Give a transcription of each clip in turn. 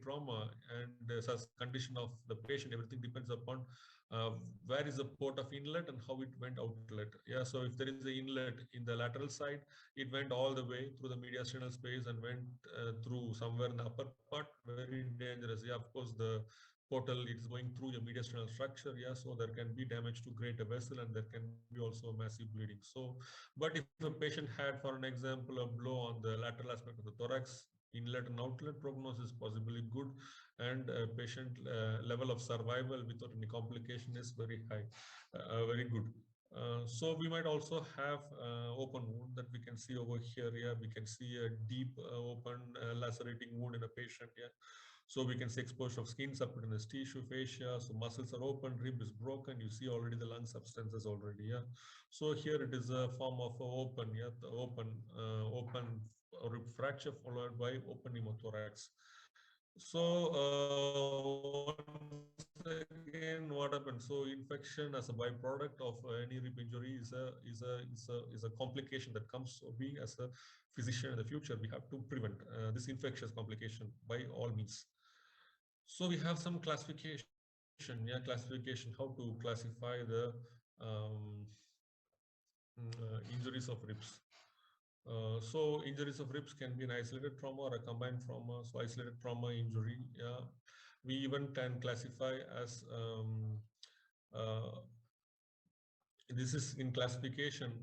trauma and such condition of the patient, everything depends upon uh, where is the port of inlet and how it went outlet. Yeah, so if there is an inlet in the lateral side, it went all the way through the mediastinal space and went through somewhere in the upper part, very dangerous. Yeah, of course, the portal is going through your mediastinal structure. Yeah, so there can be damage to greater vessel and there can be also massive bleeding. So, but if a patient had, for an example, a blow on the lateral aspect of the thorax, inlet and outlet, prognosis possibly good, and patient level of survival without any complication is very high, very good. So we might also have open wound that we can see over here. Yeah, we can see a deep open lacerating wound in a patient. Yeah, so we can see exposure of skin, subcutaneous tissue, fascia. So muscles are open, rib is broken. You see already the lung substances already. Yeah. So here it is a form of open. Yeah, the open rib fracture followed by open pneumothorax. So once again, what happens? So infection as a byproduct of any rib injury is a complication that comes. So we as a physician in the future, we have to prevent this infectious complication by all means. So we have some classification, yeah, classification, how to classify the um, injuries of ribs. So injuries of ribs can be an isolated trauma or a combined trauma. So isolated trauma injury, yeah. We even can classify as uh, this is in classification.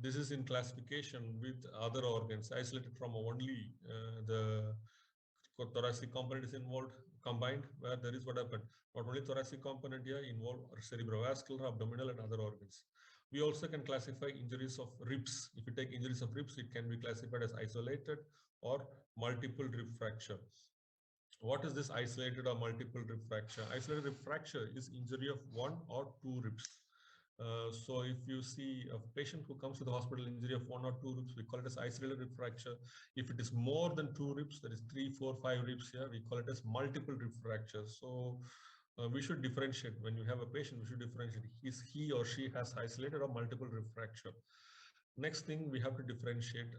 This is in classification with other organs. Isolated trauma only the thoracic component is involved, combined, where there is what happened. Not only thoracic component here involved cerebrovascular, abdominal, and other organs. We also can classify injuries of ribs. If you take injuries of ribs, it can be classified as isolated or multiple rib fracture. What is this isolated or multiple rib fracture? Isolated rib fracture is injury of one or two ribs. So if you see a patient who comes to the hospital injury of one or two ribs, we call it as isolated rib fracture. If it is more than two ribs, that is 3, 4, 5 ribs here, we call it as multiple rib fracture. So we should differentiate. When you have a patient, we should differentiate. Is he or she has isolated or multiple rib fracture? Next thing we have to differentiate.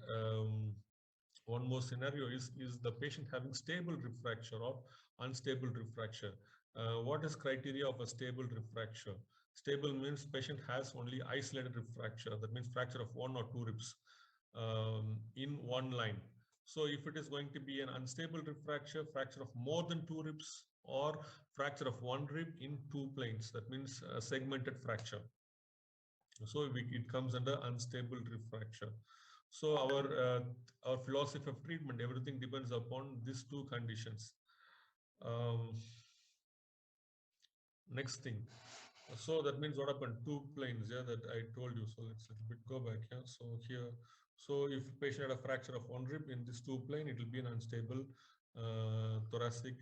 One more scenario is the patient having stable rib fracture or unstable rib fracture. What is criteria of a stable rib fracture? Stable means patient has only isolated rib fracture. That means fracture of one or two ribs in one line. So if it is going to be an unstable rib fracture, fracture of more than two ribs, or fracture of one rib in two planes, that means a segmented fracture. So it comes under unstable rib fracture. So our philosophy of treatment, everything depends upon these two conditions. Next thing. So that means what happened? Two planes, yeah, that I told you. So let's a little bit go back here. So here, so if patient had a fracture of one rib in this two plane, it will be an unstable thoracic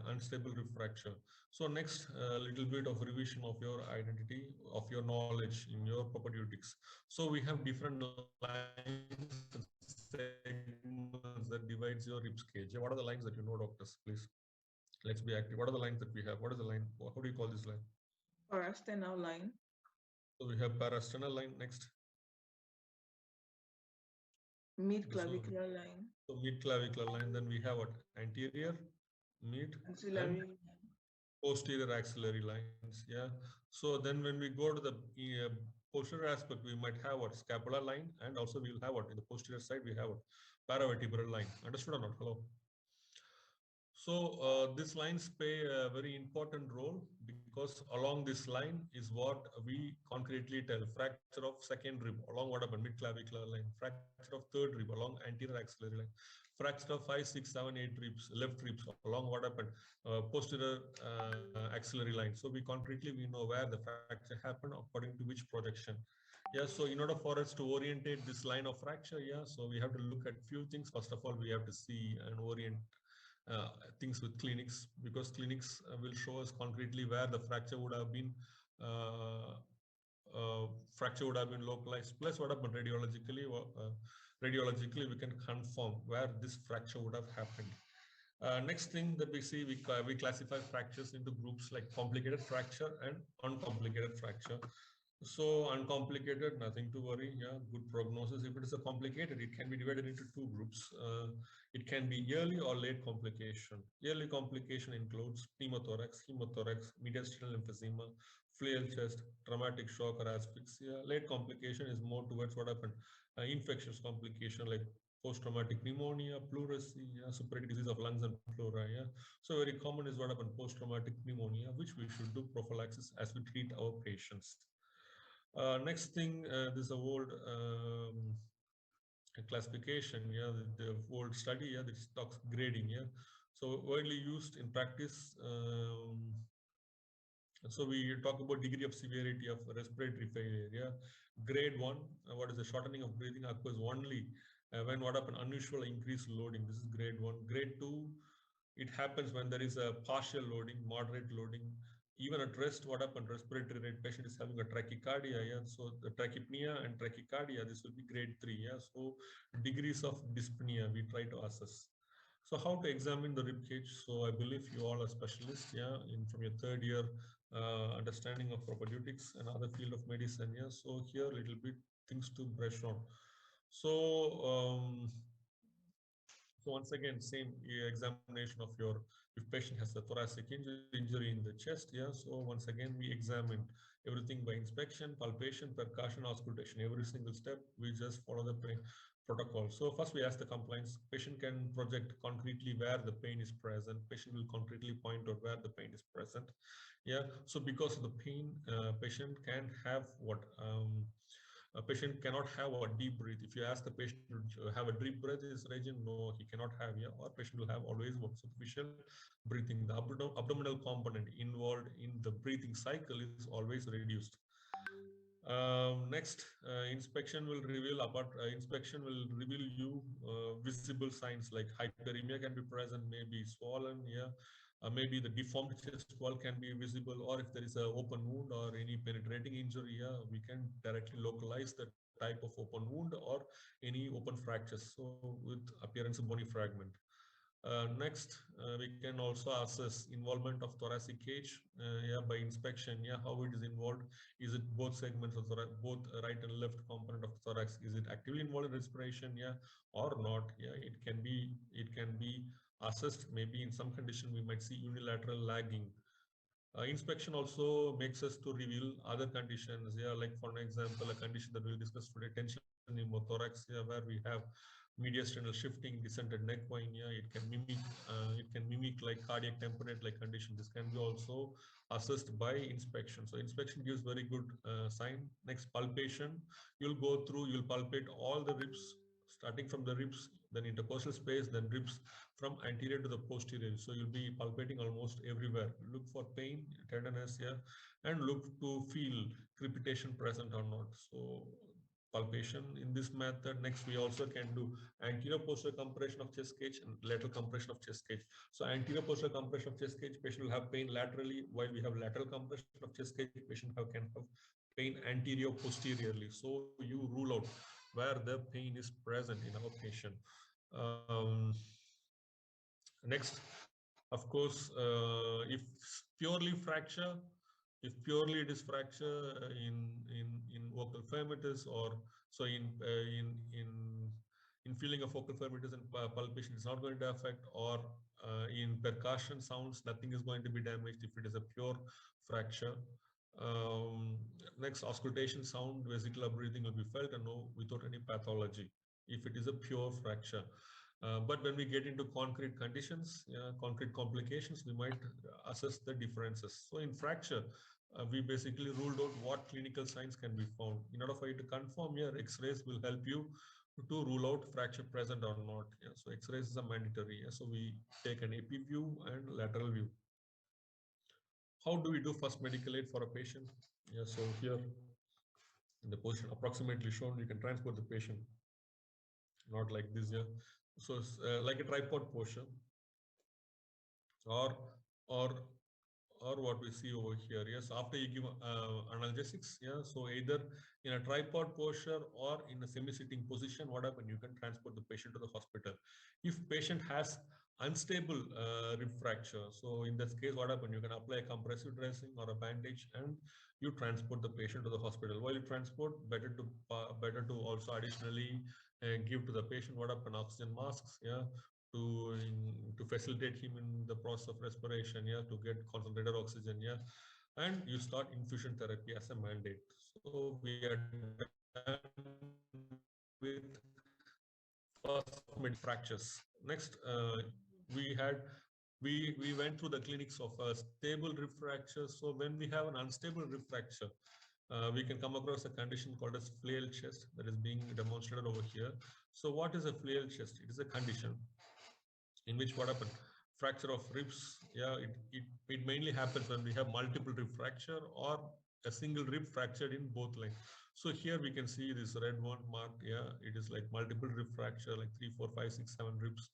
unstable rib fracture. So next, a little bit of revision of your identity, of your knowledge in your propaedutics. So we have different lines and segments that divides your rib cage. What are the lines that you know, doctors? Please, let's be active. What are the lines that we have? What is the line? How do you call this line? Parasternal line. So we have parasternal line next. Mid-clavicular line. So mid-clavicular line. Then we have what? Anterior, mid, and Axillary. posterior axillary lines. Yeah. So then when we go to the posterior aspect, we might have what? Scapular line, and also we will have what? In the posterior side, we have what? Paravertebral line. Understood or not? Hello. So these lines play a very important role because along this line is what we concretely tell. Fracture of second rib along what happened? Mid-clavicular line. Fracture of third rib along anterior axillary line. Fracture of 5, 6, 7, 8 ribs, left ribs along what happened? Posterior axillary line. So we concretely, we know where the fracture happened according to which projection. Yeah, so in order for us to orientate this line of fracture, yeah, so we have to look at few things. First of all, we have to see and orient things with clinics, because clinics will show us concretely where the fracture would have been localized. Plus, what happened radiologically? Radiologically, we can confirm where this fracture would have happened. Next thing that we see, we classify fractures into groups like complicated fracture and uncomplicated fracture. So uncomplicated, nothing to worry. Yeah, good prognosis. If it is a complicated, it can be divided into two groups. It can be early or late complication. Early complication includes pneumothorax, hemothorax, mediastinal emphysema, flail chest, traumatic shock or asphyxia. Late complication is more towards what happened, infectious complication like post-traumatic pneumonia, pleurisy, yeah, suppurative disease of lungs and pleura. Yeah, so very common is what happened, post-traumatic pneumonia, which we should do prophylaxis as we treat our patients. Next thing, this old classification, yeah, the old study, yeah, this talks grading, yeah. So widely used in practice. So we talk about degree of severity of respiratory failure. Yeah, grade one, what is the shortening of breathing occurs only when what happen unusual increased loading. This is grade one. Grade two, it happens when there is a partial loading, moderate loading, even at rest. What happened? Respiratory rate, patient is having a tachycardia. Yeah, so the tachypnea and tachycardia. This will be grade three. Yeah, so degrees of dyspnea we try to assess. So how to examine the rib cage? So I believe you all are specialists, yeah, in from your third year understanding of propedeutics and other field of medicine. Yeah, so here a little bit things to brush on. So so once again, same examination of your, if patient has a thoracic injury in the chest, yeah. So once again, we examine everything by inspection, palpation, percussion, auscultation, every single step. We just follow the protocol. So first we ask the compliance. Patient can project concretely where the pain is present. Patient will concretely point out where the pain is present. Yeah. So because of the pain, patient can have what? A patient cannot have a deep breath. If you ask the patient to have a deep breath in this region, no, he cannot have. Yeah, or patient will have always what superficial breathing. The abdominal component involved in the breathing cycle is always reduced. Next, inspection will reveal inspection will reveal you visible signs like hyperemia can be present, maybe swollen, yeah, maybe the deformed chest wall can be visible, or if there is an open wound or any penetrating injury, yeah, we can directly localize the type of open wound or any open fractures. So with appearance of bony fragment. Next, we can also assess involvement of thoracic cage, yeah, by inspection. Yeah, how it is involved. Is it both segments of thorax, both right and left component of thorax? Is it actively involved in respiration? Yeah, or not? Yeah, it can be. It can be assessed. Maybe in some condition we might see unilateral lagging. Inspection also makes us to reveal other conditions. Yeah, like for an example, a condition that we'll discuss today, tension pneumothorax, yeah, where we have mediastinal shifting, descended neck wine. Yeah, it can mimic like cardiac tamponade like condition. This can be also assessed by inspection. So inspection gives very good sign. Next, palpation. You'll go through. You'll palpate all the ribs, starting from the ribs, then intercostal space, then ribs from anterior to the posterior. So you'll be palpating almost everywhere. Look for pain, tenderness here, and look to feel crepitation present or not. So palpation in this method. Next, we also can do anterior posterior compression of chest cage and lateral compression of chest cage. So anterior posterior compression of chest cage, patient will have pain laterally, while we have lateral compression of chest cage, patient can have pain anterior posteriorly. So you rule out where the pain is present in our patient. Um, Next, of course, if purely fracture, if purely it is fracture in vocal firmitus, or so in feeling of focal firmitus and palpation, it's not going to affect, or in percussion sounds, nothing is going to be damaged if it is a pure fracture. Um, Next, auscultation sound, vesicular breathing will be felt and no without any pathology if it is a pure fracture. But when we get into concrete conditions, concrete complications, we might assess the differences. So in fracture, we basically ruled out what clinical signs can be found. In order for you to confirm, your X-rays will help you to rule out fracture present or not. Yeah, so X-rays is a mandatory. Yeah, so we take an AP view and lateral view. How do we do first medical aid for a patient? Yeah, so here in the position approximately shown, you can transport the patient, not like this. Yeah, so like a tripod posture, or or or what we see over here. Yes, after you give analgesics, yeah, so either in a tripod posture or in a semi-sitting position, what happens? You can transport the patient to the hospital. If patient has unstable rib fracture. So in this case, what happens? You can apply a compressive dressing or a bandage, and you transport the patient to the hospital. While you transport, better to also additionally give to the patient what happen oxygen masks, yeah, to facilitate him in the process of respiration, yeah, to get concentrated oxygen, yeah, and you start infusion therapy as a mandate. So we are done with first of many fractures. Next, we went through the clinics of a stable rib fracture. So when we have an unstable rib fracture, we can come across a condition called as flail chest that is being demonstrated over here. So what is a flail chest? It is a condition in which what happens? Fracture of ribs. Yeah, it mainly happens when we have multiple rib fracture or a single rib fractured in both lengths. So here we can see this red one marked. Yeah, it is like multiple rib fracture, like 3, 4, 5, 6, 7 ribs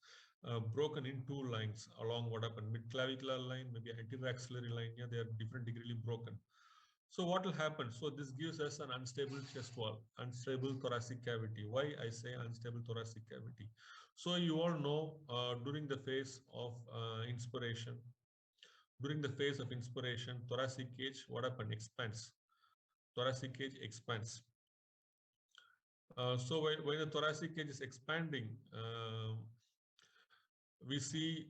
broken in two lines along what happened mid clavicular line, maybe anterior axillary line. Yeah, they are different degreely broken. So what will happen? So this gives us an unstable chest wall, unstable thoracic cavity. Why I say unstable thoracic cavity? So you all know during the phase of inspiration, thoracic cage, what happened? Expands. Thoracic cage expands. So when the thoracic cage is expanding, we see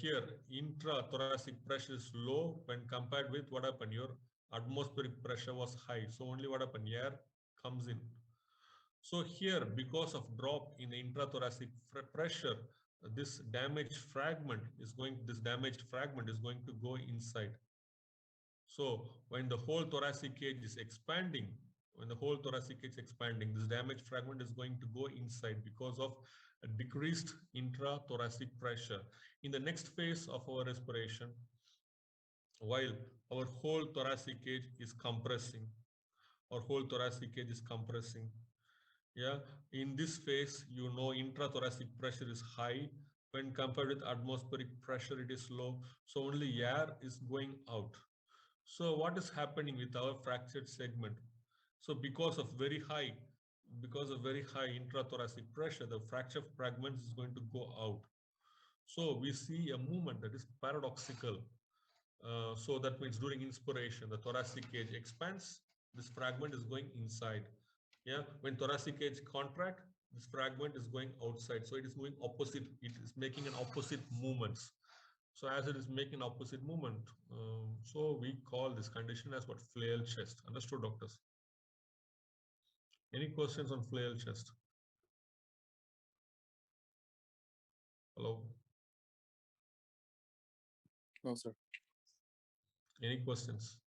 here intrathoracic pressure is low when compared with what happened? Your atmospheric pressure was high. So only what happened? Air comes in. So here, because of drop in the intrathoracic pressure, this damaged fragment is going to go inside. So when the whole thoracic cage is expanding, this damaged fragment is going to go inside because of a decreased intrathoracic pressure. In the next phase of our respiration, while our whole thoracic cage is compressing, yeah, in this phase, you know, intrathoracic pressure is high. When compared with atmospheric pressure, it is low. So only air is going out. So what is happening with our fractured segment? So because of very high intrathoracic pressure, the fracture fragments is going to go out. So we see a movement that is paradoxical. So that means during inspiration, the thoracic cage expands, this fragment is going inside. Yeah, when thoracic cage contract, this fragment is going outside. So it is moving opposite, it is making an opposite movements. So as it is making opposite movement, so we call this condition as what? Flail chest. Understood, doctors? Any questions on flail chest? Hello? No, sir. Any questions?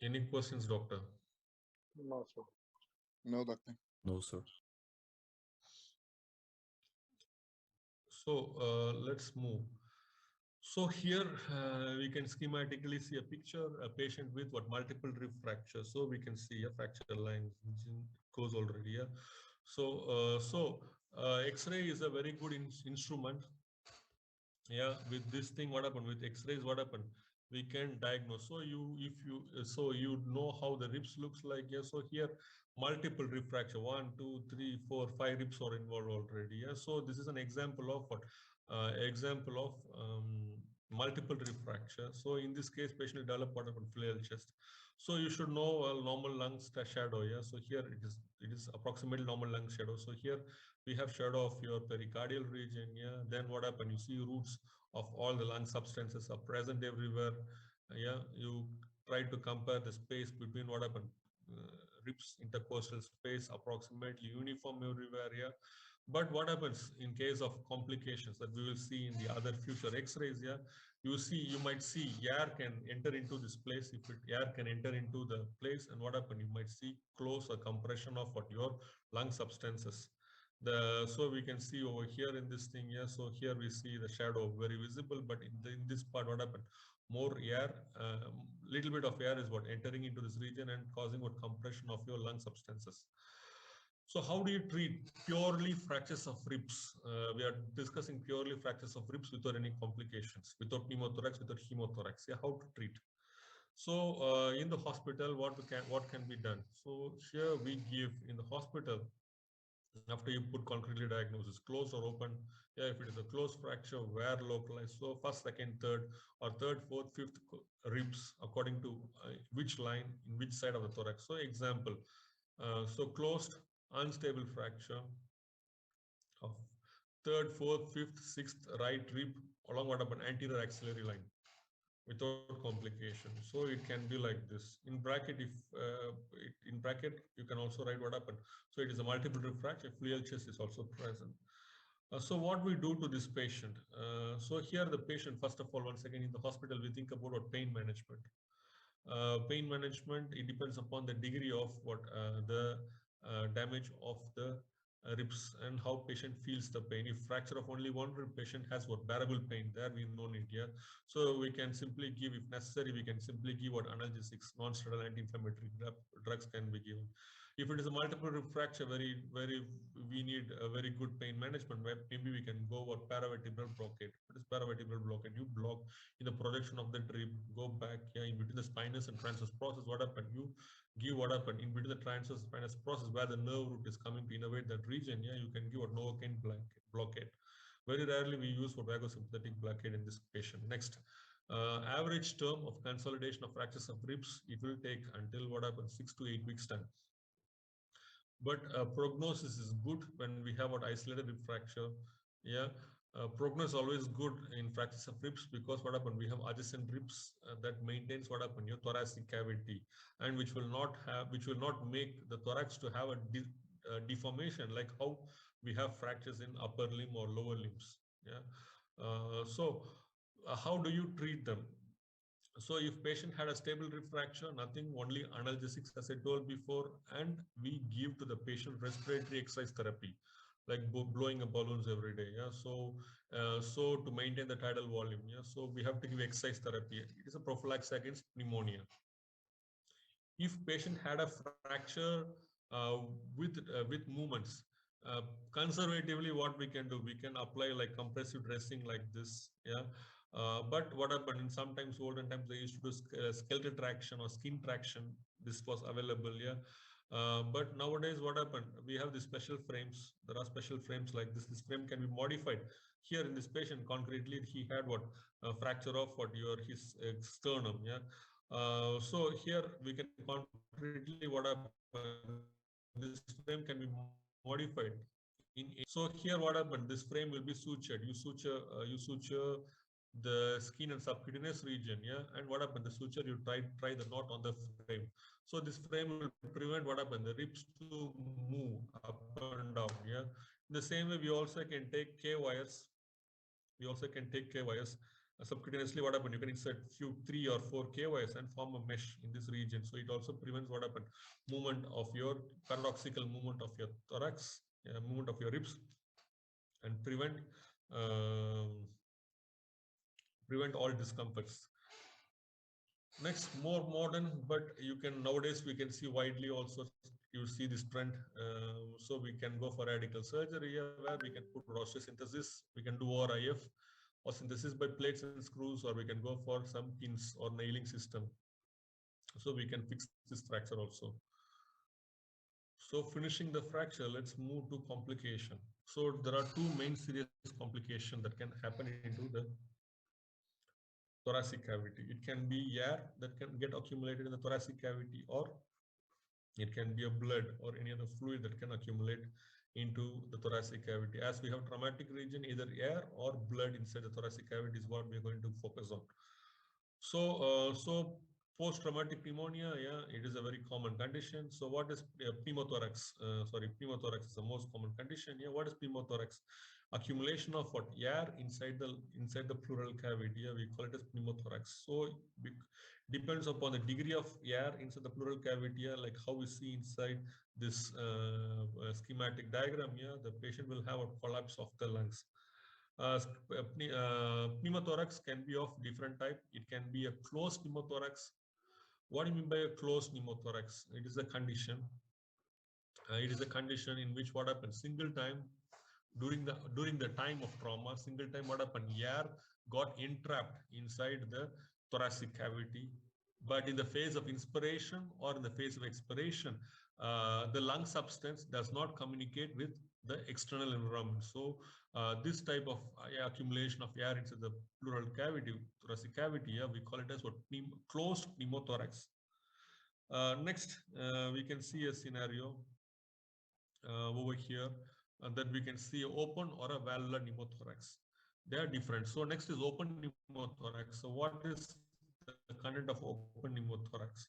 Any questions, doctor? No, sir. No, doctor. No, sir. So let's move. So here we can schematically see a picture, a patient with what? Multiple rib fracture. So we can see a fracture line goes already. Yeah. So X-ray is a very good instrument. Yeah, with this thing, what happened with X-rays? What happened? We can diagnose. So you know how the ribs looks like. Yeah. So here multiple rib fracture, 1, 2, 3, 4, 5 ribs are involved already. Yeah. So this is an example of what? Multiple rib fracture. So in this case, patient developed what happened? Flail chest. So you should know a normal lungs shadow. Yeah. So here it is approximately normal lung shadow. So here we have shadow of your pericardial region. Yeah. Then what happened? You see roots of all the lung substances are present everywhere. Yeah. You try to compare the space between what happened? Ribs intercostal space approximately uniform everywhere. Yeah. But what happens in case of complications that we will see in the other future X-rays? Yeah, you might see air can enter into this place. If air can enter into the place, and what happened? You might see close a compression of what? Your lung substances. So we can see over here in this thing. Yeah, so here we see the shadow very visible, but in this part, what happened? More air, little bit of air is what entering into this region and causing what? Compression of your lung substances. So how do you treat purely fractures of ribs? We are discussing purely fractures of ribs without any complications, without pneumothorax, without hemothorax. Yeah, how to treat? So in the hospital, what can be done? So here we give in the hospital, after you put concretely diagnosis, closed or open. Yeah, if it is a closed fracture, where localized. So first, second, third, or third, fourth, fifth ribs, according to which line in which side of the thorax. So example, so closed, unstable fracture of third, fourth, fifth, sixth right rib along what happened anterior axillary line without complication. So it can be like this. In bracket, if in bracket, you can also write what happened. So it is a multiple rib fracture. Fluid chest is also present. So what we do to this patient? So here the patient, first of all, once again in the hospital, we think about what pain management. Pain management, it depends upon the degree of what the damage of the ribs and how patient feels the pain. If fracture of only one rib, patient has what bearable pain, there we know in India. So we can simply give, if necessary, we can simply give what analgesics, non-steroidal anti-inflammatory drugs can be given. If it is a multiple rib fracture, we need a very good pain management, where maybe we can go what paravertebral blockade. What is paravertebral blockade? You block in the projection of the rib, go back, yeah, in between the spinous and transverse process. What happened? You give what happened in between the transverse spinous process where the nerve root is coming to innervate that region. Yeah, you can give a Novocaine blockade. Very rarely we use for vagosympathetic blockade in this patient. Next, average term of consolidation of fractures of ribs, it will take until what happens 6 to 8 weeks time. But prognosis is good when we have an isolated rib fracture. Yeah, prognosis is always good in fractures of ribs, because what happened, we have adjacent ribs that maintains what happened, your thoracic cavity, and which will not make the thorax to have a deformation like how we have fractures in upper limb or lower limbs. Yeah, so how do you treat them? So if patient had a stable rib fracture, nothing, only analgesics as I told before, and we give to the patient respiratory exercise therapy, like blowing a balloons every day. Yeah, so to maintain the tidal volume. Yeah, so we have to give exercise therapy. It is a prophylaxis against pneumonia. If patient had a fracture with movements, conservatively, what we can do, we can apply like compressive dressing like this. Yeah. But what happened in sometimes olden times, they used to do skeletal traction or skin traction. This was available. Yeah. But nowadays, what happened? We have these special frames. There are special frames like this. This frame can be modified. Here in this patient, concretely, he had what fracture of his sternum. Yeah. So here we can concretely what happened. This frame can be modified. So here what happened? This frame will be sutured. You suture the skin and subcutaneous region. Yeah, and what happened? The suture, you try the knot on the frame. So this frame will prevent what happened, the ribs to move up and down. Yeah. In the same way, we also can take K wires. Subcutaneously, what happened? You can insert 3 or 4 K wires and form a mesh in this region. So it also prevents what happened, movement of your paradoxical movement of your thorax, movement of your ribs, and prevent all discomforts. Next, more modern, but you can nowadays we can see widely also. You see this trend. So we can go for radical surgery where we can put osteosynthesis. We can do RIF or synthesis by plates and screws, or we can go for some pins or nailing system. So we can fix this fracture also. So finishing the fracture, let's move to complication. So there are 2 main serious complications that can happen into the thoracic cavity. It can be air that can get accumulated in the thoracic cavity, or it can be a blood or any other fluid that can accumulate into the thoracic cavity. As we have traumatic region, either air or blood inside the thoracic cavity is what we are going to focus on. So post-traumatic pneumonia, yeah, it is a very common condition. So what is pneumothorax? Pneumothorax is the most common condition. Yeah, what is pneumothorax? Accumulation of what? Air inside the pleural cavity. Yeah, we call it as pneumothorax. So it depends upon the degree of air inside the pleural cavity. Yeah, like how we see inside this schematic diagram. Yeah, the patient will have a collapse of the lungs. Pneumothorax can be of different type. It can be a closed pneumothorax. What do you mean by a closed pneumothorax? It is a condition. It is a condition in which what happens, single time during the time of trauma, single time what happened, air got entrapped inside the thoracic cavity, but in the phase of inspiration or in the phase of expiration, the lung substance does not communicate with the external environment. So this type of accumulation of air into the pleural cavity, thoracic cavity, we call it as what? Closed pneumothorax. Next, we can see a scenario over here that we can see open or a valvular pneumothorax. They are different. So next is open pneumothorax. So what is the content of open pneumothorax?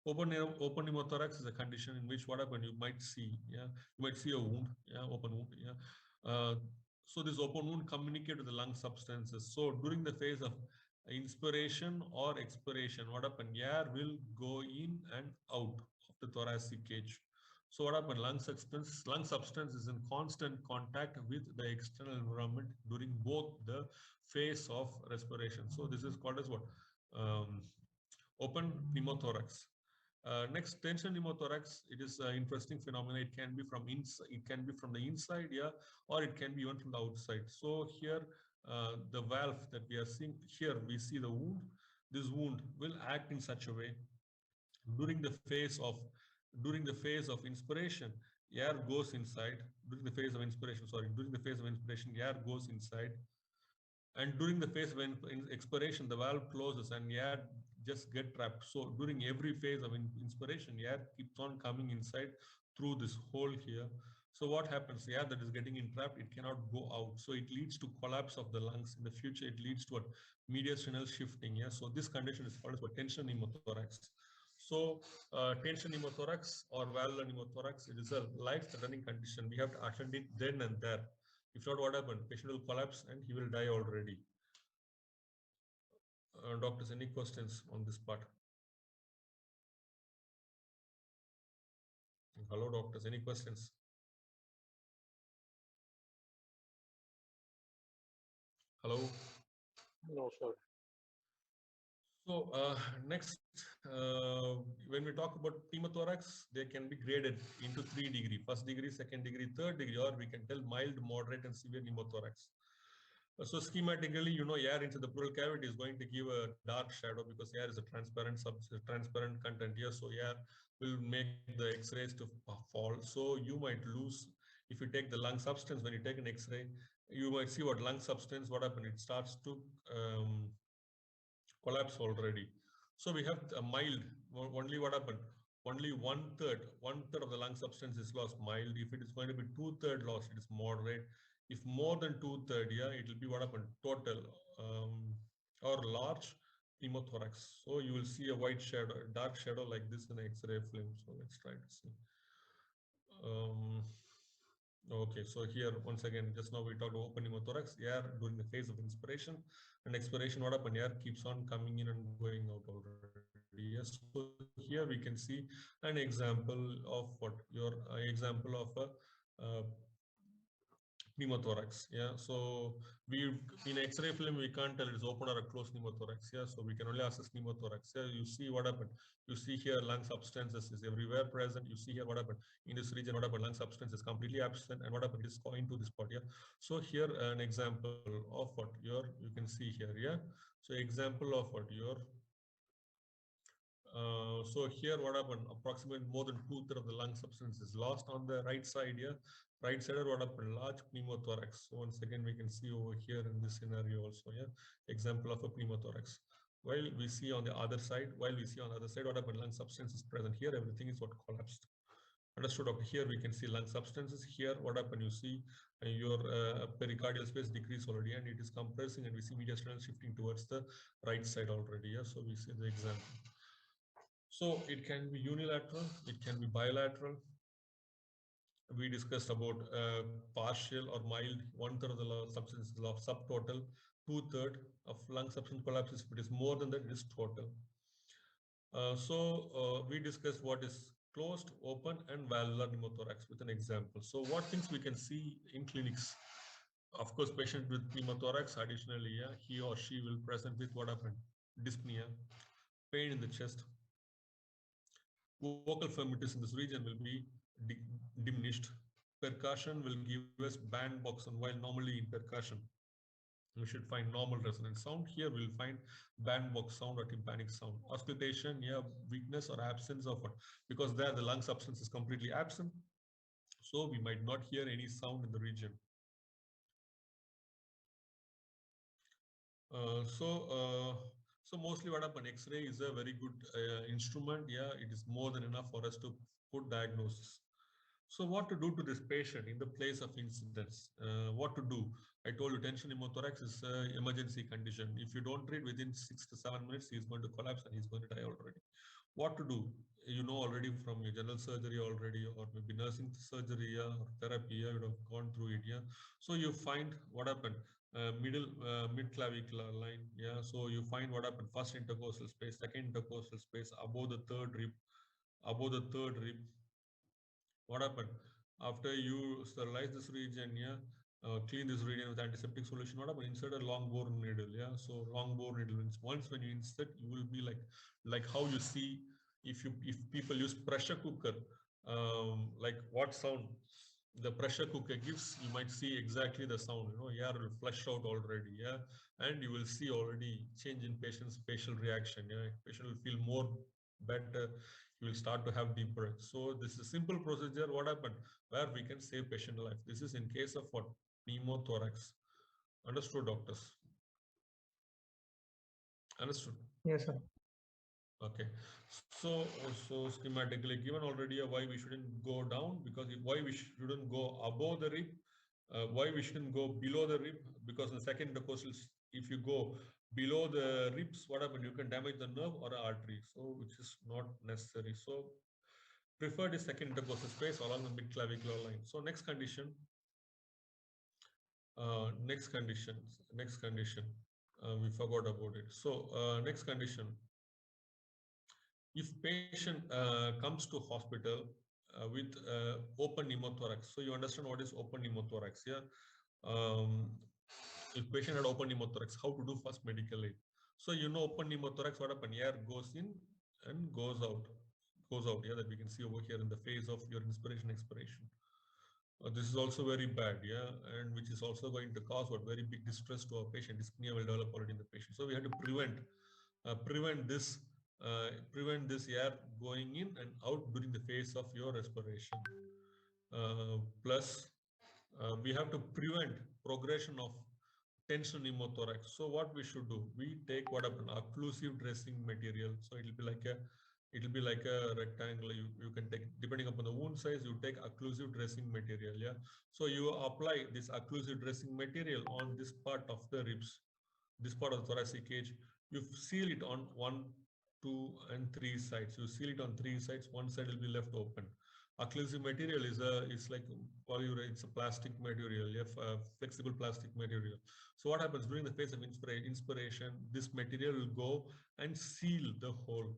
Open pneumothorax is a condition in which what happens, you might see, you might see a wound, open wound, so this open wound communicate with the lung substances. So during the phase of inspiration or expiration, what happens? Air will go in and out of the thoracic cage. So what happens? Lung substance is in constant contact with the external environment during both the phase of respiration. So this is called as what? Open pneumothorax. Next, tension pneumothorax. It is an interesting phenomenon. It can be from inside, it can be from the inside, or it can be even from the outside. So here, the valve that we are seeing here, we see the wound. This wound will act in such a way during the phase of inspiration, air goes inside. During the phase of inspiration, air goes inside. And during the phase of expiration, the valve closes and air just get trapped. So during every phase of inspiration, air keeps on coming inside through this hole here. So what happens? Air that is getting entrapped, it cannot go out. So it leads to collapse of the lungs. In the future, it leads to what? Mediastinal shifting. So this condition is called as tension pneumothorax. So tension pneumothorax or valvular pneumothorax, it is a life-threatening condition. We have to attend it then and there. If not, what happened? Patient will collapse and he will die already. Doctors, any questions on this part? Hello, doctors, any questions? Hello? No, sir. So next, when we talk about pneumothorax, they can be graded into 3 degrees: 1st degree, 2nd degree, 3rd degree, or we can tell mild, moderate, and severe pneumothorax. So schematically, air into the pleural cavity is going to give a dark shadow because air is a transparent content here. So air will make the X-rays to fall. So you might lose, if you take the lung substance, when you take an X-ray, you might see what lung substance, what happened? It starts to collapse already. So we have a mild, only what happened? Only one third of the lung substance is lost, mild. If it is going to be 2/3 lost, it is moderate. If more than 2/3, it will be what happened? Total or large pneumothorax. So you will see a white shadow, a dark shadow like this in X-ray film. So let's try to see. Okay, so here once again, just now we talked about open pneumothorax, air during the phase of inspiration and expiration. What happened? Air keeps on coming in and going out already. Yes, so here we can see an example of what your example of a pneumothorax. So we in X-ray film we can't tell it is open or a closed pneumothorax. So we can only assess pneumothorax. You see what happened. You see here lung substances is everywhere present. You see here what happened in this region. What happened? Lung substance is completely absent, and what happened is going to this part. So here an example of what you can see here. So example of what so here what happened? Approximately more than 2/3 of the lung substance is lost on the right side here. Right side, what happened? Large pneumothorax. So once again, we can see over here in this scenario also, example of a pneumothorax. While we see on the other side, what happened? Lung substance is present here. Everything is what collapsed. Understood? Okay, here we can see lung substances. Here, what happened? You see your pericardial space decrease already, and it is compressing, and we see mediastinal shifting towards the right side already. So we see the example. So it can be unilateral, it can be bilateral. We discussed about partial or mild, 1/3 of the substance is lost, subtotal, 2/3 of lung substance collapses. If it is more than that, it is total. So we discussed what is closed, open, and valvular pneumothorax with an example. So what things we can see in clinics? Of course, patient with pneumothorax, additionally, he or she will present with what happened? Dyspnea, pain in the chest. Vocal firmities in this region will be diminished. Percussion will give us band box, and while normally in percussion, we should find normal resonance sound. Here we'll find bandbox sound or tympanic sound. Auscultation, yeah, weakness or absence of it, because there the lung substance is completely absent. So we might not hear any sound in the region. So mostly what happens, X-ray is a very good instrument. Yeah, it is more than enough for us to put diagnosis. So what to do to this patient in the place of incidence? What to do? I told you tension pneumothorax is an emergency condition. If you don't treat within 6 to 7 minutes, he's going to collapse and he's going to die already. What to do? You know already from your general surgery already, or maybe nursing surgery or therapy, you would have gone through it. Yeah. So you find what happened. Mid clavicular line. Yeah. So you find what happened. First intercostal space, second intercostal space, above the third rib, above the third rib. What happened after you sterilize this region? Yeah. Clean this region with antiseptic solution. What happened? Insert a long bore needle. Yeah. So long bore needle means once when you insert, you will be like how you see if people use pressure cooker, like what sound the pressure cooker gives, you might see exactly the sound. Air will flush out already. Yeah. And you will see already change in patient's facial reaction. Yeah. Patient will feel more better. You will start to have deep breath. So this is a simple procedure. What happened? Where we can save patient life. This is in case of what? Pneumothorax. Understood, doctors? Understood? Yes, sir. Okay. So schematically given already why we shouldn't go down, because why we shouldn't go above the rib, why we shouldn't go below the rib, because in the second intercostal, if you go below the ribs, what happens? You can damage the nerve or artery, so which is not necessary. So preferred is second intercostal space along the mid-clavicular line. So next condition, we forgot about it. So next condition, if patient comes to hospital with open pneumothorax, so you understand what is open pneumothorax, yeah? If patient had open pneumothorax, how to do first medical aid? So open pneumothorax, what happens? Air goes in and goes out, yeah, that we can see over here in the phase of your inspiration, expiration. This is also very bad, yeah, and which is also going to cause what very big distress to our patient. Dyspnea will develop already in the patient. So we have to prevent this air going in and out during the phase of your respiration. Plus, we have to prevent progression of tension pneumothorax. So what we should do? We take what happened, occlusive dressing material. So it will be like a rectangle. You can take, depending upon the wound size, you take occlusive dressing material. Yeah. So you apply this occlusive dressing material on this part of the ribs, this part of the thoracic cage. You seal it on 1, 2, and 3 sides. You seal it on 3 sides. One side will be left open. Occlusive material is like polyurethane. It's a plastic material, flexible plastic material. So what happens during the phase of inspiration? This material will go and seal the hole.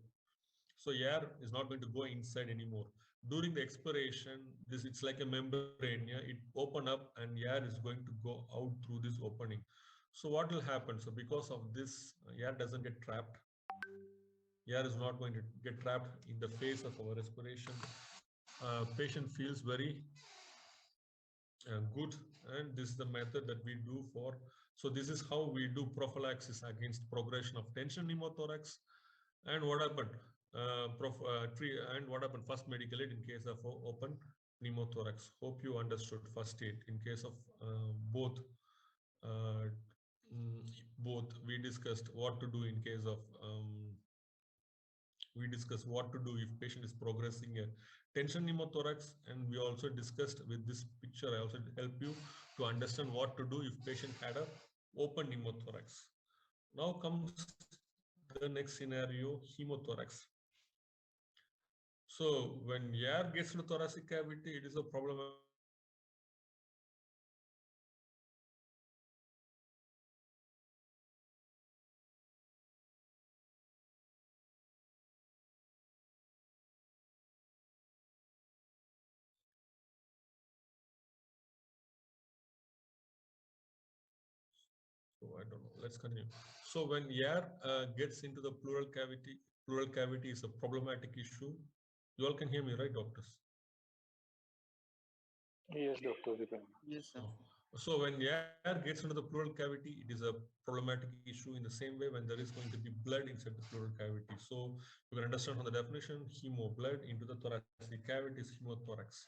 So air is not going to go inside anymore. During the expiration, it's like a membrane. Yeah, it open up and air is going to go out through this opening. So what will happen? So because of this, air doesn't get trapped. Air is not going to get trapped in the phase of our respiration. Patient feels very good, and this is the method that we do for. So this is how we do prophylaxis against progression of tension pneumothorax. And what happened? And what happened? First medical aid in case of open pneumothorax. Hope you understood first aid in case of both. We discussed what to do in case of. We discussed what to do if patient is progressing a tension pneumothorax, and we also discussed with this picture. I also help you to understand what to do if patient had a open pneumothorax. Now comes the next scenario, hemothorax. So when air gets to the thoracic cavity, it is a problem. So I don't know. Let's continue. So when air gets into the pleural cavity is a problematic issue. You all can hear me, right, doctors? Yes, Dr. Vipan. Yes, sir. So when air gets into the pleural cavity, it is a problematic issue in the same way when there is going to be blood inside the pleural cavity. So you can understand from the definition, blood into the thoracic cavity is hemothorax.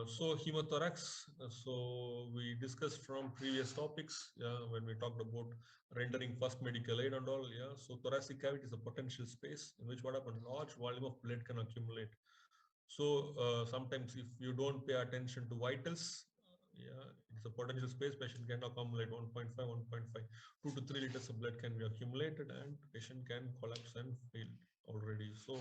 So hemothorax, so we discussed from previous topics, when we talked about rendering first medical aid and all, so thoracic cavity is a potential space in which what happens, large volume of blood can accumulate. So sometimes if you don't pay attention to vitals, it's a potential space, patient can accumulate 1.5, 1.5, 2 to 3 liters of blood can be accumulated and patient can collapse and fail already. So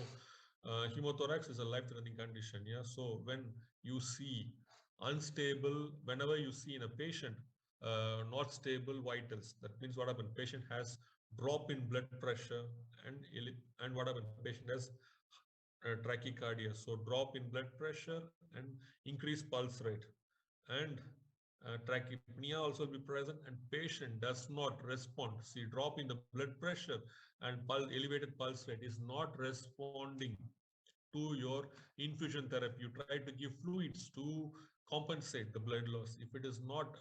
hemothorax is a life-threatening condition. So when you see unstable, whenever you see in a patient not stable vitals, that means what happens, patient has drop in blood pressure and what happens, patient has tachycardia, so drop in blood pressure and increased pulse rate, and trachypnea also will be present, and patient does not respond. See, drop in the blood pressure and elevated pulse rate is not responding to your infusion therapy. You try to give fluids to compensate the blood loss. If it is not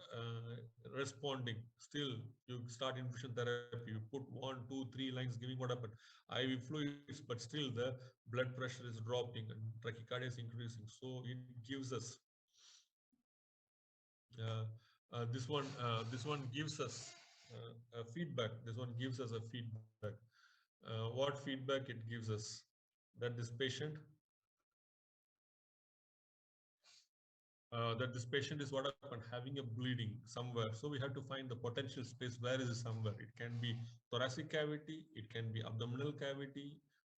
responding, still you start infusion therapy, you put 1, 2, 3 lines giving what happened, IV fluids, but still the blood pressure is dropping and tachycardia is increasing. So it gives us this one gives us a feedback. This one gives us a feedback. What feedback it gives us? That this patient is what happened, having a bleeding somewhere. So we have to find the potential space. Where is it somewhere? It can be thoracic cavity, it can be abdominal cavity,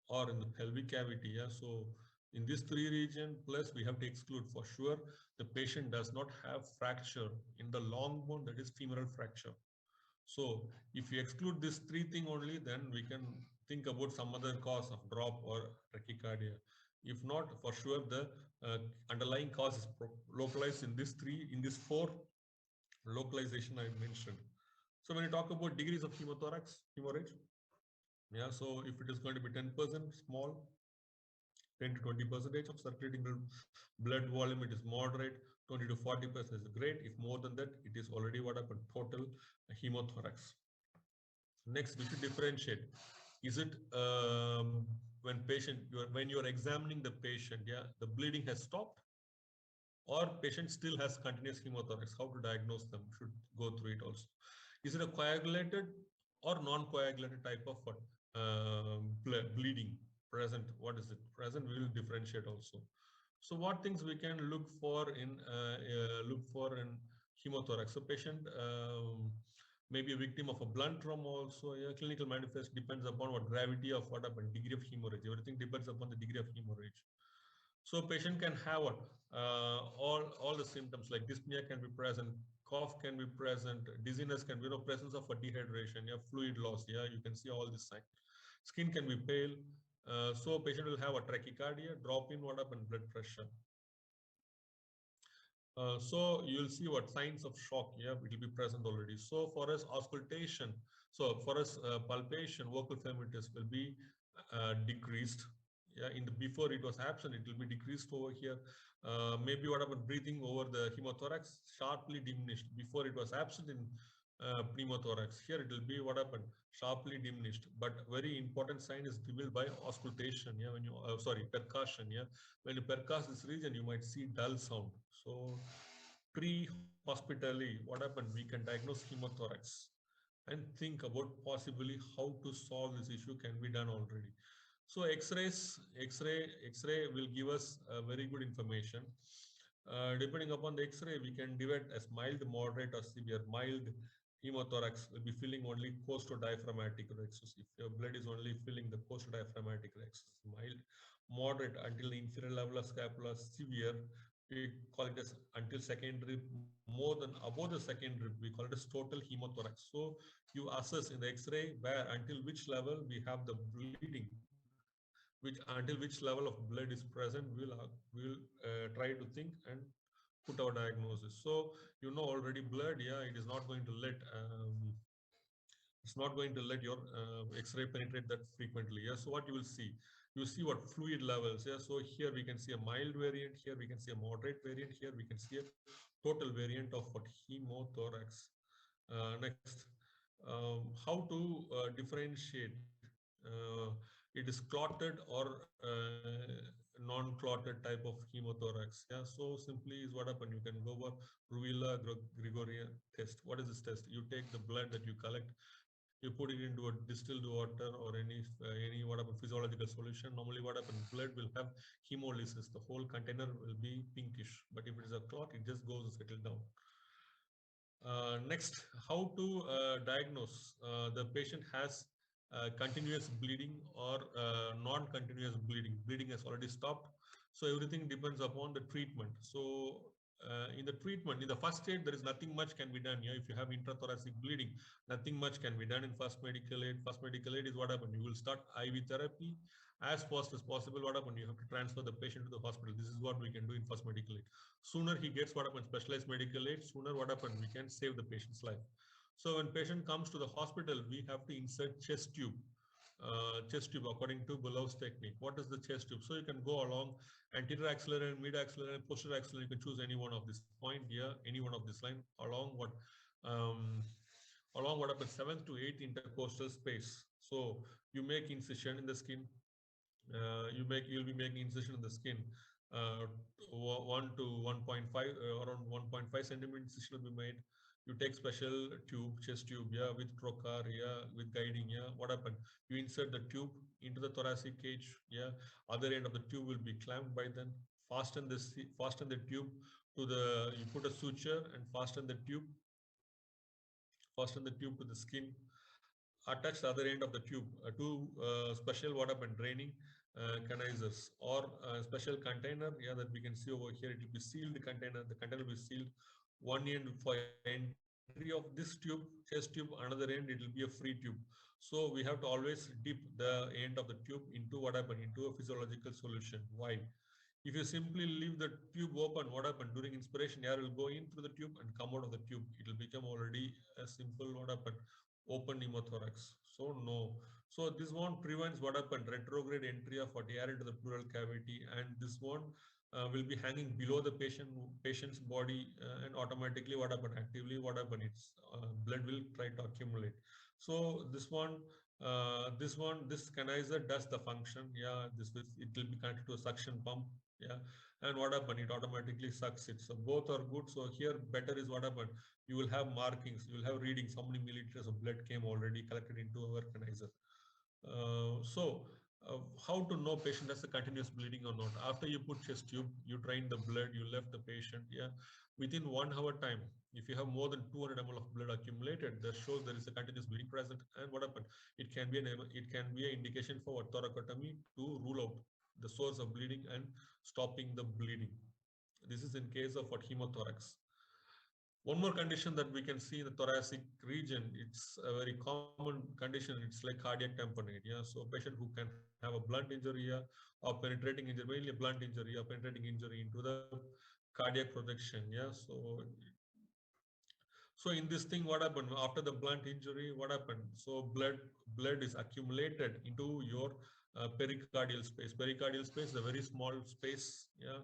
or in the pelvic cavity. So in these 3 regions, plus we have to exclude for sure the patient does not have fracture in the long bone, that is femoral fracture. So if you exclude this 3 things only, then we can think about some other cause of drop or tachycardia. If not, for sure the underlying cause is localized in this 4 localization I mentioned. So when you talk about degrees of hemorrhage, so if it is going to be 10% small, 10 to 20% of circulating blood volume, it is moderate. 20 to 40% is great. If more than that, it is already what happened, total hemothorax. Next, we should differentiate. Is it when you're examining the patient, the bleeding has stopped, or patient still has continuous hemothorax? How to diagnose them? Should go through it also. Is it a coagulated or non-coagulated type of bleeding present? What is it present? We will differentiate also. So what things we can look for in hemothorax? So patient may be a victim of a blunt trauma also. Clinical manifest depends upon what gravity of what happened, degree of hemorrhage. Everything depends upon the degree of hemorrhage. So patient can have what all the symptoms like dyspnea can be present, cough can be present, dizziness can be, presence of a dehydration, fluid loss. You can see all this sign. Skin can be pale. So patient will have a tachycardia, drop in what happened, blood pressure. So you will see what signs of shock. It will be present already. So for us auscultation, so for us palpation, vocal firmness will be decreased. In the before it was absent, it will be decreased over here. Maybe what happened, breathing over the hemothorax sharply diminished. Before it was absent in pneumothorax. Here it will be what happened, sharply diminished. But very important sign is revealed by auscultation. When you percussion. When you percuss this region, you might see dull sound. So pre-hospitally, what happened, we can diagnose hemothorax and think about possibly how to solve this issue can be done already. So X-ray will give us very good information. Depending upon the X-ray, we can divide as mild, moderate, or severe. Mild hemothorax will be filling only costodiaphragmatic rhexis. If your blood is only filling the costodiaphragmatic rhexis, mild. Moderate until the inferior level of scapula. Severe, we call it as until second rib, more than above the second rib, we call it as total hemothorax. So you assess in the X-ray where until which level we have the bleeding, until which level of blood is present, we'll try to think and put our diagnosis. So already blood, it is not going to let It's not going to let your X-ray penetrate that frequently. Yeah. So what you will see what fluid levels. Yeah. So here we can see a mild variant. Here we can see a moderate variant. Here we can see a total variant of what hemothorax. Next, how to differentiate it is clotted or non-clotted type of hemothorax. Yeah, so simply is what happened. You can go for Rouila-Gregorian test. What is this test? You take the blood that you collect, you put it into a distilled water or any what happened physiological solution. Normally, what happens? Blood will have hemolysis. The whole container will be pinkish. But if it is a clot, it just goes to settle down. Next, how to diagnose the patient has continuous bleeding or non-continuous bleeding. Bleeding has already stopped. So everything depends upon the treatment. So in the treatment, in the first aid, there is nothing much can be done. Yeah, if you have intrathoracic bleeding, nothing much can be done in first medical aid. First medical aid is what happens. You will start IV therapy as fast as possible. What happens? You have to transfer the patient to the hospital. This is what we can do in first medical aid. Sooner he gets what happens, specialized medical aid, sooner what happens, we can save the patient's life. So when patient comes to the hospital, we have to insert chest tube according to Bulau's technique. What is the chest tube? So you can go along anterior axillary, mid axillary, posterior axillary. You can choose any one of this point here, any one of this line along what happens 7th to 8th intercostal space. So you make incision in the skin. You'll be making incision in the skin. 1 to 1.5 around 1.5 centimeter incision will be made. You take special tube, chest tube, yeah, with trocar, yeah, with guiding, yeah. What happened? You insert the tube into the thoracic cage, yeah. Other end of the tube will be clamped by then. Fasten the tube to the. You put a suture and fasten the tube to the skin. Attach the other end of the tube to special what happened draining canizers or special container, yeah, that we can see over here. It will be sealed container. The container will be sealed. One end for entry of this tube, chest tube, another end it will be a free tube. So we have to always dip the end of the tube into what happened, into a physiological solution. Why? If you simply leave the tube open, what happened during inspiration, air will go in through the tube and come out of the tube. It will become already a simple what happened, open pneumothorax. So no. So this one prevents what happened, retrograde entry of air into the pleural cavity, and this one will be hanging below the patient's body, and automatically what happened, actively what happened, its blood will try to accumulate. So this canizer does the function. Yeah, it will be connected to a suction pump. Yeah, and what happened, it automatically sucks it. So both are good. So here better is what happened, you will have markings, you will have readings, how many milliliters of blood came already collected into our canizer. How to know patient has a continuous bleeding or not? After you put chest tube, you drain the blood, you left the patient. Yeah, within 1 hour time, if you have more than 200 ml of blood accumulated, that shows there is a continuous bleeding present. And what happened? It can be an indication for thoracotomy to rule out the source of bleeding and stopping the bleeding. This is in case of what hemothorax. One more condition that we can see in the thoracic region, it's a very common condition. It's like cardiac tamponade. Yeah, so a patient who can have a blunt injury, yeah, or penetrating injury, mainly a blunt injury or penetrating injury into the cardiac projection. Yeah, so in this thing, what happened after the blunt injury? What happened? So blood is accumulated into your pericardial space. Pericardial space is a very small space. Yeah.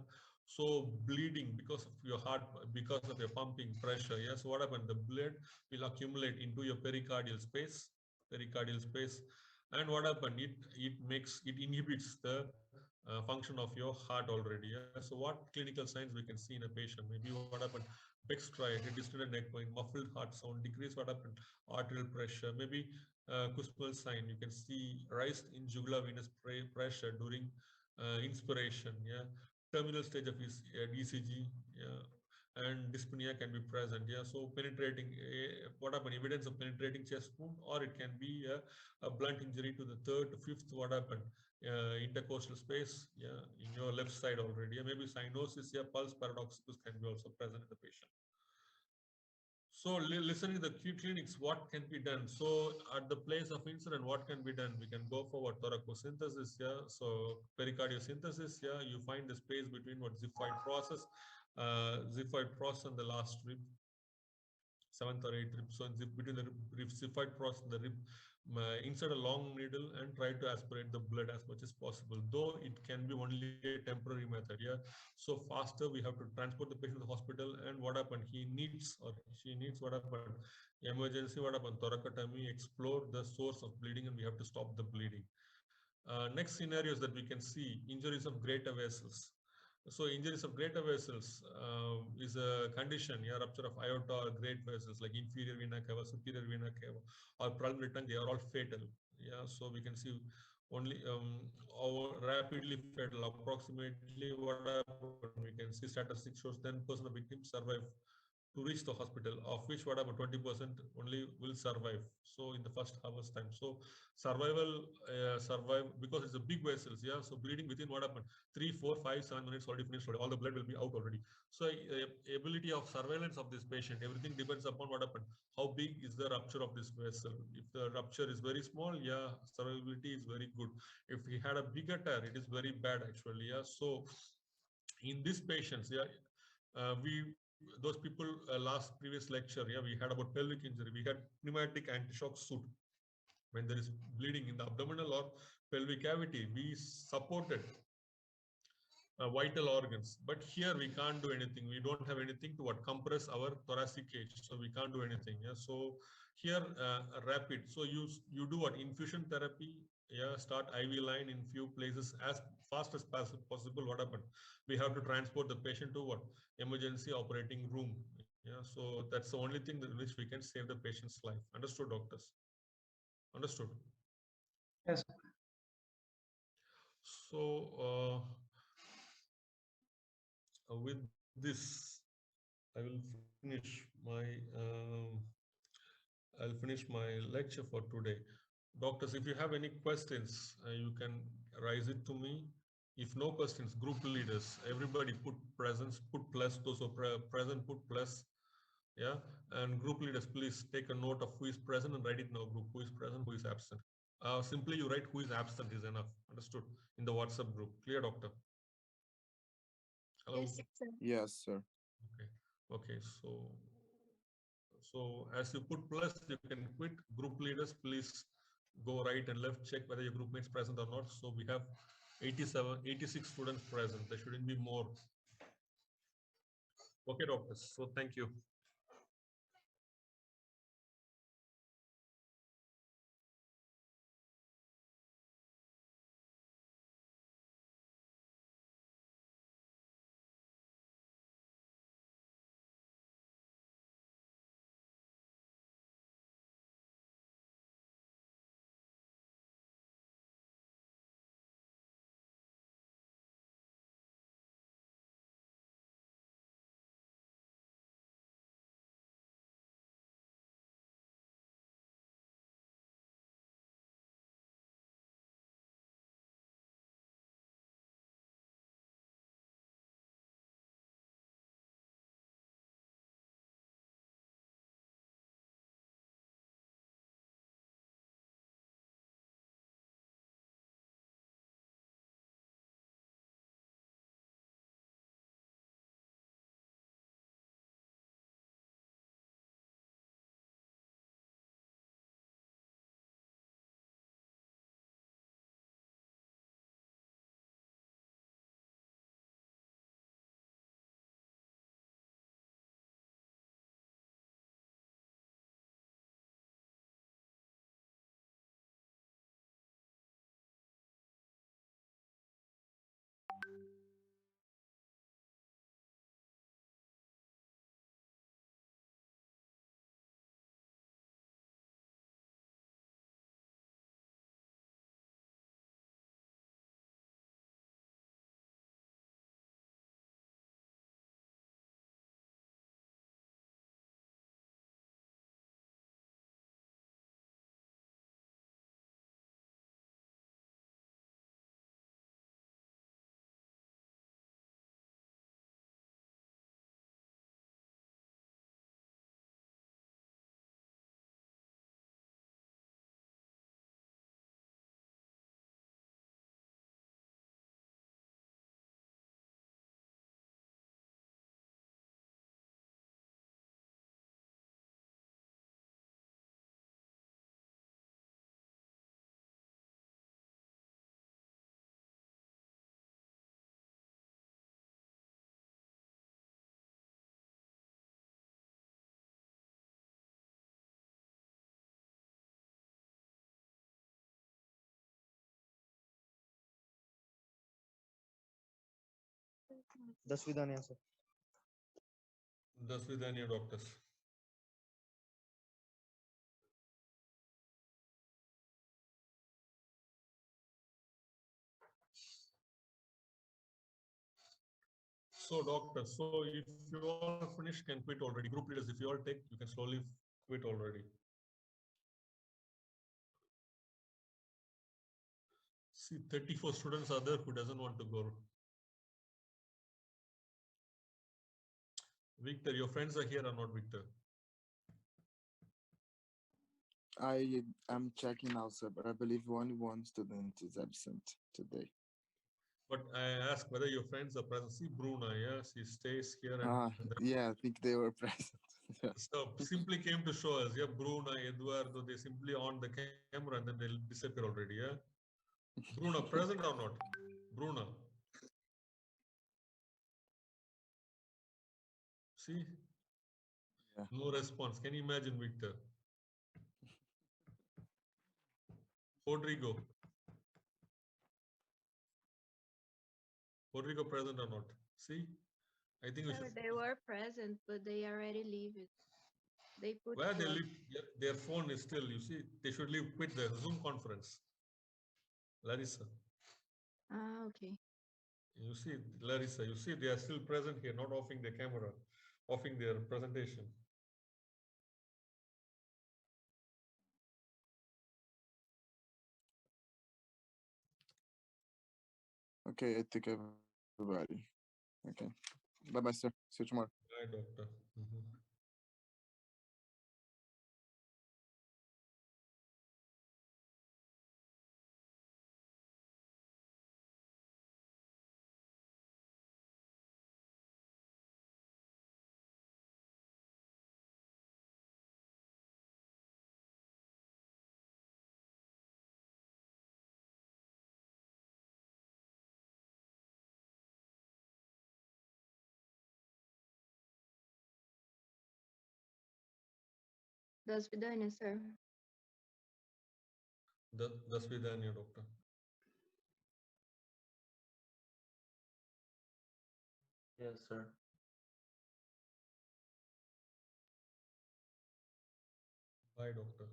So bleeding because of your heart, because of your pumping pressure. Yes. Yeah? So what happened? The blood will accumulate into your pericardial space. And what happened? It inhibits the function of your heart already. Yeah. So what clinical signs we can see in a patient? Maybe what happened? Dextrite, distended neck pain, muffled heart sound, decreased what happened? Arterial pressure, maybe Kussmaul sign. You can see rise in jugular venous pressure during inspiration. Yeah, terminal stage of ECG. Yeah, and dyspnea can be present. Yeah, so penetrating what happened? Evidence of penetrating chest wound, or it can be a blunt injury to the 3rd, 5th. What happened? Intercostal space, yeah, in your left side already. Yeah, maybe cyanosis, yeah, pulse paradoxicus can be also present in the patient. So listening to the clinics, what can be done? So at the place of incident, what can be done? We can go forward thoracosynthesis, yeah. So pericardiosynthesis, yeah, you find the space between what xiphoid process and the last rib. 7th or 8th rib. So between the rib xiphoid process, the rib, insert a long needle and try to aspirate the blood as much as possible. Though it can be only a temporary method. Yeah. So faster we have to transport the patient to the hospital. And what happened? He needs or she needs what happened? Emergency, what happened? Thoracotomy, explore the source of bleeding, and we have to stop the bleeding. Next scenarios that we can see, injuries of greater vessels. So injuries of greater vessels is a condition, yeah, rupture of aorta or great vessels like inferior vena cava, superior vena cava, or pulmonary tongue, they are all fatal. Yeah, so we can see only rapidly fatal. Approximately what happened, we can see statistics shows 10% of victims survive to reach the hospital, of which what about 20% only will survive. So in the first hour's time. So survive because it's a big vessels. Yeah. So bleeding within what happened? 3, 4, 5, 7 minutes already finished. All the blood will be out already. So ability of surveillance of this patient, everything depends upon what happened. How big is the rupture of this vessel? If the rupture is very small, yeah, survivability is very good. If he had a bigger tear, it is very bad actually. Yeah. So in these patients, yeah, those people last previous lecture, yeah, we had about pelvic injury. We had pneumatic anti-shock suit. When there is bleeding in the abdominal or pelvic cavity, we supported vital organs. But here we can't do anything. We don't have anything to compress our thoracic cage, so we can't do anything. Yeah. So here rapid. So you do what? Infusion therapy. Yeah. Start IV line in few places as fast as possible. What happened? We have to transport the patient to what? Emergency operating room. Yeah. So that's the only thing in which we can save the patient's life. Understood, doctors? Understood. Yes. So with this, I will finish my I'll finish my lecture for today. Doctors, if you have any questions, you can raise it to me. If no questions, group leaders, everybody put presence, put plus, those who are present, put plus. Yeah. And group leaders, please take a note of who is present and write it in our group, who is present, who is absent. Simply you write who is absent is enough. Understood? In the WhatsApp group. Clear, doctor? Hello? Yes, sir. Yes, sir. Okay. Okay. So as you put plus, you can quit. Group leaders, please go right and left, check whether your group mates present or not. So we have 86 students present. There shouldn't be more. Okay, doctors. So thank you. Dasvidanya, sir. Dasvidanya, doctors. So doctor, so if you all finish, can quit already. Group leaders, if you all take, you can slowly quit already. See, 34 students are there who doesn't want to go. Victor, your friends are here or not, Victor? I am checking now, sir, but I believe only one student is absent today. But I ask whether your friends are present. See, Bruna, yes, he stays here. Yeah, I think they were present. So simply came to show us, yeah, Bruna, Eduardo, they simply on the camera and then they'll disappear already, yeah? Bruna, present or not? Bruna. See? Yeah. No response. Can you imagine, Victor? Rodrigo. Rodrigo present or not? See? I think we Sir, should. they were present, but they already leave it. They put Where they close. leave, their phone is still, you see, they should leave, quit the Zoom conference. Larissa. Ah, okay. You see, Larissa, you see, they are still present here, not offing their camera, offing their presentation. Okay, I take everybody. Okay. Bye-bye, sir. See you tomorrow. Right, doctor. Dasvidanya, sir. Dasvidanya, doctor. Yes, sir. Bye, doctor.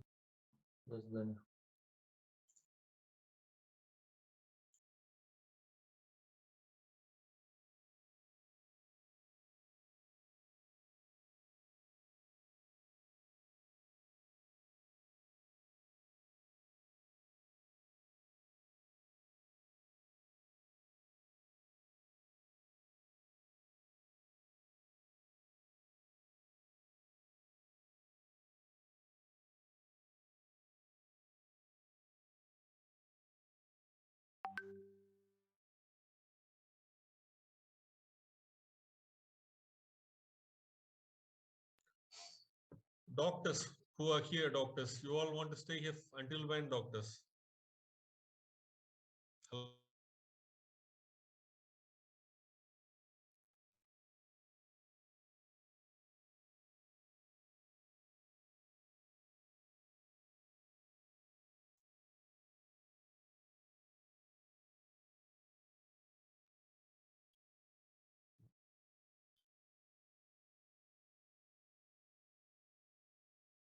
Dasvidanya. Doctors who are here, doctors, you all want to stay here until when, doctors? Hello?